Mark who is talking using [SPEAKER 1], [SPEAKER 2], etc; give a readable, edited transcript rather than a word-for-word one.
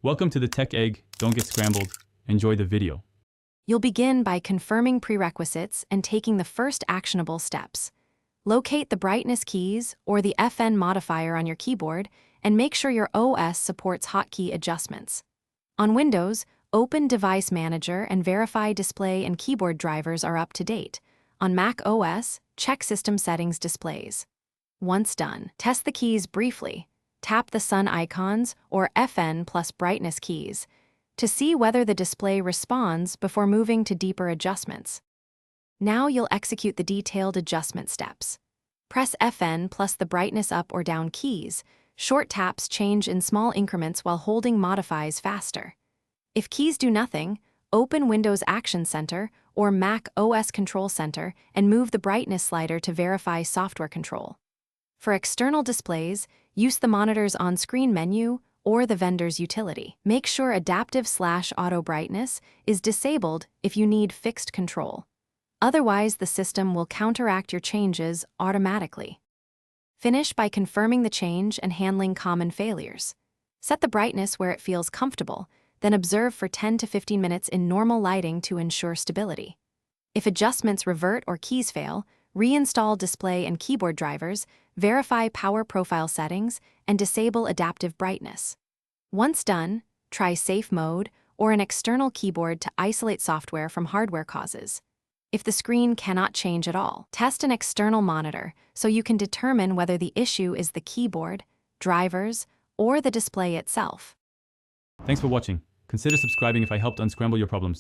[SPEAKER 1] Welcome to the Tech Egg. Don't get scrambled. Enjoy the video.
[SPEAKER 2] You'll begin by confirming prerequisites and taking the first actionable steps. Locate the brightness keys or the FN modifier on your keyboard and make sure your OS supports hotkey adjustments. On Windows, open Device Manager and verify display and keyboard drivers are up to date. On Mac OS, check System Settings displays. Once done, test the keys briefly. Tap the sun icons or FN plus brightness keys to see whether the display responds before moving to deeper adjustments. Now you'll execute the detailed adjustment steps. Press FN plus the brightness up or down keys. Short taps change in small increments while holding modifies faster. If keys do nothing, open Windows Action Center or Mac OS Control Center and move the brightness slider to verify software control. For external displays, use the monitor's on-screen menu or the vendor's utility. Make sure adaptive/auto brightness is disabled if you need fixed control. Otherwise, the system will counteract your changes automatically. Finish by confirming the change and handling common failures. Set the brightness where it feels comfortable, then observe for 10 to 15 minutes in normal lighting to ensure stability. If adjustments revert or keys fail, reinstall display and keyboard drivers, verify power profile settings, and disable adaptive brightness. Once done, try safe mode or an external keyboard to isolate software from hardware causes. If the screen cannot change at all, test an external monitor so you can determine whether the issue is the keyboard, drivers, or the display itself.
[SPEAKER 1] Thanks for watching. Consider subscribing if I helped unscramble your problems.